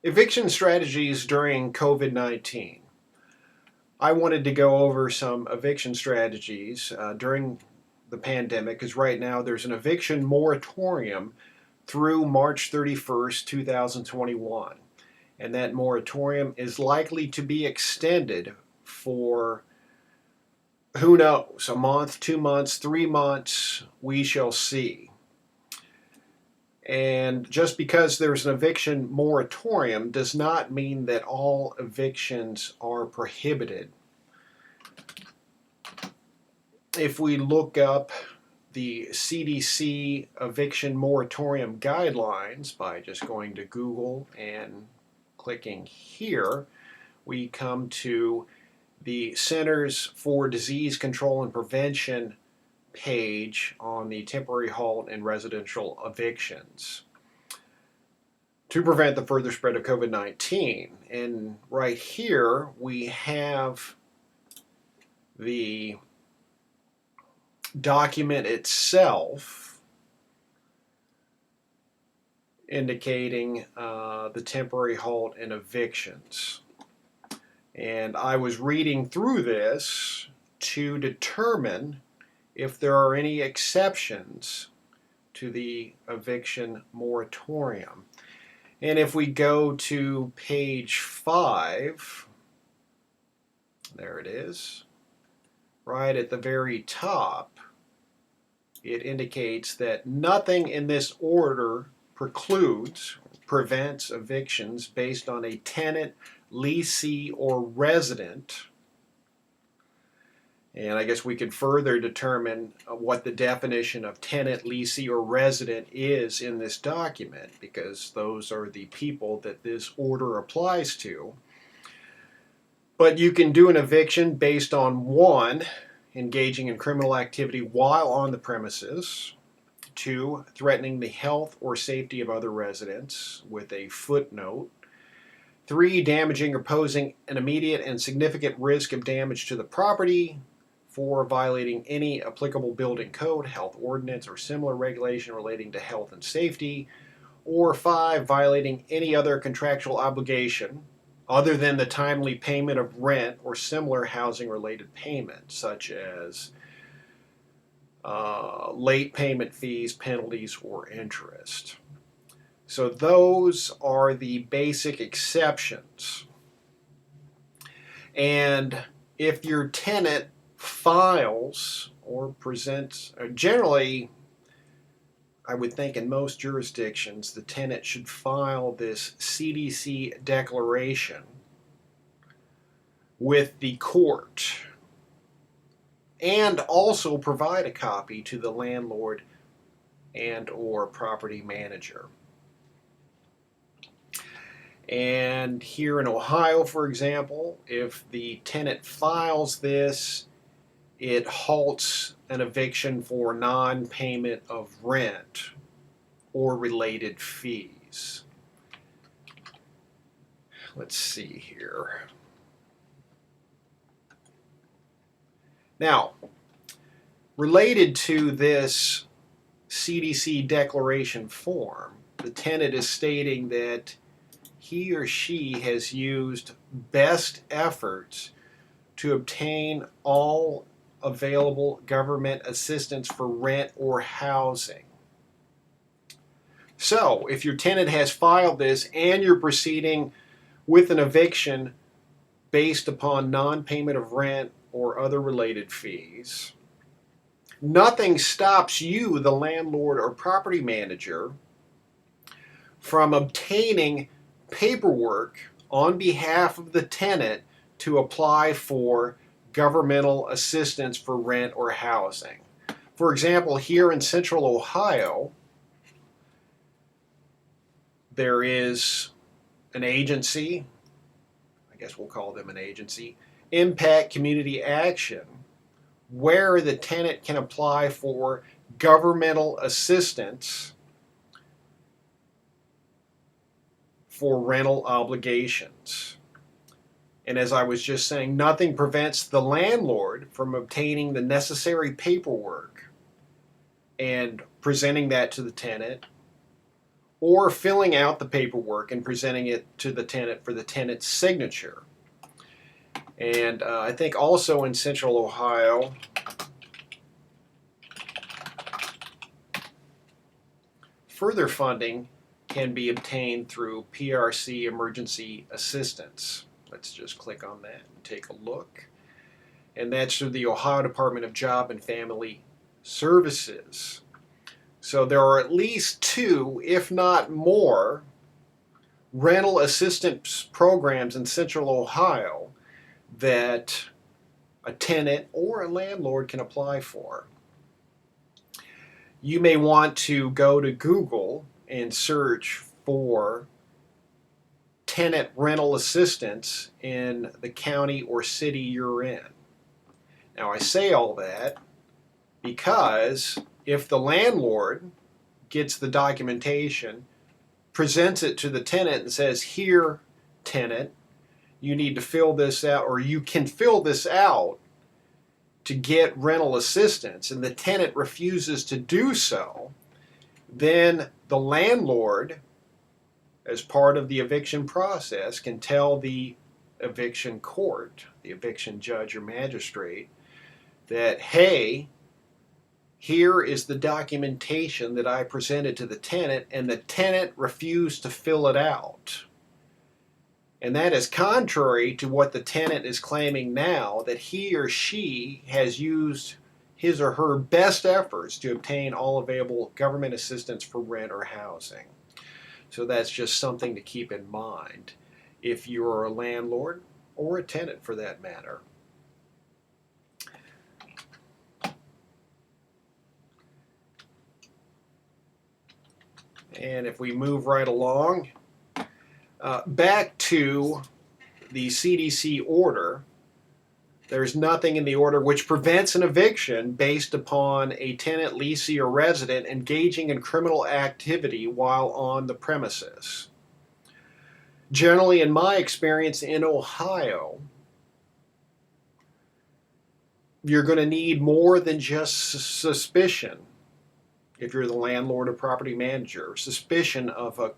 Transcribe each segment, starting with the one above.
Eviction strategies during COVID-19. I wanted to go over some eviction strategies during the pandemic because right now there's an eviction moratorium through March 31st, 2021. And that moratorium is likely to be extended for who knows, a month, 2 months, 3 months, we shall see. And just because there's an eviction moratorium does not mean that all evictions are prohibited. If we look up the CDC eviction moratorium guidelines by just going to Google and clicking here, we come to the Centers for Disease Control and Prevention page on the temporary halt and residential evictions to prevent the further spread of COVID-19. And right here we have the document itself indicating the temporary halt and evictions. And I was reading through this to determine if there are any exceptions to the eviction moratorium. And if we go to page 5, there it is, right at the very top, it indicates that nothing in this order prevents evictions based on a tenant, leasee, or resident. And I guess we could further determine what the definition of tenant, leasee, or resident is in this document, because those are the people that this order applies to. But you can do an eviction based on 1, engaging in criminal activity while on the premises, 2, threatening the health or safety of other residents with a footnote, 3, damaging or posing an immediate and significant risk of damage to the property, 4, violating any applicable building code, health ordinance, or similar regulation relating to health and safety, or 5, violating any other contractual obligation other than the timely payment of rent or similar housing-related payments, such as late payment fees, penalties, or interest. So those are the basic exceptions. And if your tenant files or presents, generally, I would think in most jurisdictions, the tenant should file this CDC declaration with the court and also provide a copy to the landlord and or property manager. And here in Ohio, for example, if the tenant files this, it halts an eviction for non-payment of rent or related fees. Let's see here. Now, related to this CDC declaration form, the tenant is stating that he or she has used best efforts to obtain all available government assistance for rent or housing. So, if your tenant has filed this and you're proceeding with an eviction based upon non-payment of rent or other related fees, nothing stops you, the landlord or property manager, from obtaining paperwork on behalf of the tenant to apply for governmental assistance for rent or housing. For example, here in Central Ohio, there is an agency, I guess we'll call them an agency, Impact Community Action, where the tenant can apply for governmental assistance for rental obligations. And as I was just saying, nothing prevents the landlord from obtaining the necessary paperwork and presenting that to the tenant, or filling out the paperwork and presenting it to the tenant for the tenant's signature. And I think also in Central Ohio, further funding can be obtained through PRC emergency assistance. Let's just click on that and take a look. And that's through the Ohio Department of Job and Family Services. So there are at least 2, if not more, rental assistance programs in Central Ohio that a tenant or a landlord can apply for. You may want to go to Google and search for tenant rental assistance in the county or city you're in. Now, I say all that because if the landlord gets the documentation, presents it to the tenant and says, here, tenant, you need to fill this out, or you can fill this out to get rental assistance, and the tenant refuses to do so, then the landlord, as part of the eviction process, can tell the eviction court, the eviction judge or magistrate, that, hey, here is the documentation that I presented to the tenant, and the tenant refused to fill it out. And that is contrary to what the tenant is claiming now, that he or she has used his or her best efforts to obtain all available government assistance for rent or housing. So that's just something to keep in mind if you're a landlord or a tenant for that matter. And if we move right along, back to the CDC order, there's nothing in the order which prevents an eviction based upon a tenant, lessee, or resident engaging in criminal activity while on the premises. Generally, in my experience in Ohio, you're going to need more than just suspicion. If you're the landlord or property manager, suspicion of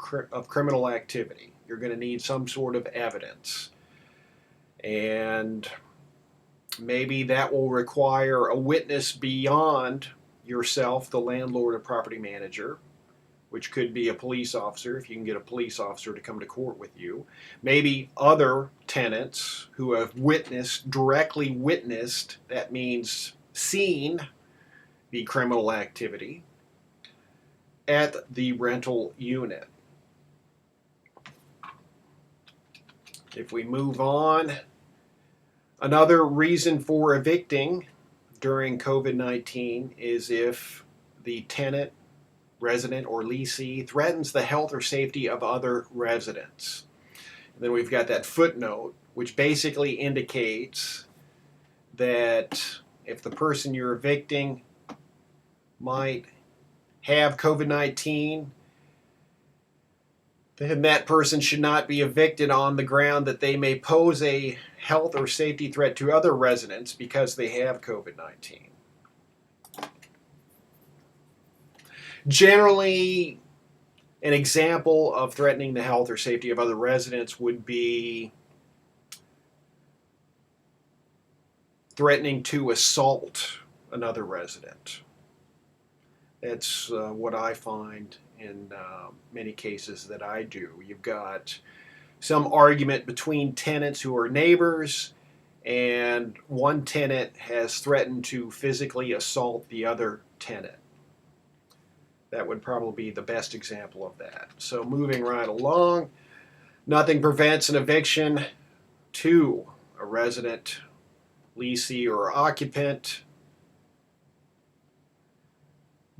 criminal activity, you're going to need some sort of evidence. And maybe that will require a witness beyond yourself, the landlord or property manager, which could be a police officer if you can get a police officer to come to court with you. Maybe other tenants who have directly witnessed, that means seen the criminal activity at the rental unit. If we move on, another reason for evicting during COVID-19 is if the tenant, resident, or lessee threatens the health or safety of other residents. And then we've got that footnote, which basically indicates that if the person you're evicting might have COVID-19, then that person should not be evicted on the ground that they may pose a health or safety threat to other residents because they have COVID-19. Generally, an example of threatening the health or safety of other residents would be threatening to assault another resident. That's what I find in many cases that I do. You've got some argument between tenants who are neighbors, and one tenant has threatened to physically assault the other tenant. That would probably be the best example of that. So moving right along, nothing prevents an eviction to a resident, lessee, or occupant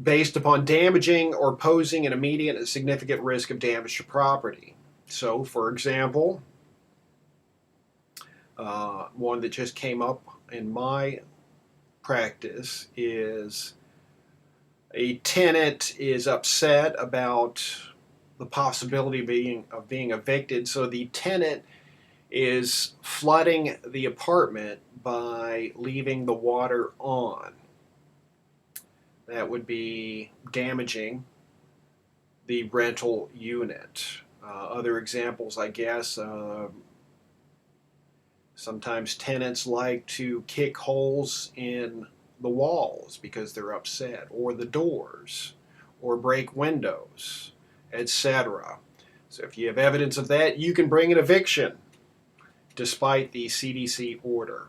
based upon damaging or posing an immediate and significant risk of damage to property. So, for example, one that just came up in my practice is a tenant is upset about the possibility of being evicted, so the tenant is flooding the apartment by leaving the water on. That would be damaging the rental unit. Other examples, I guess, sometimes tenants like to kick holes in the walls because they're upset, or the doors, or break windows, etc. So if you have evidence of that, you can bring an eviction despite the CDC order.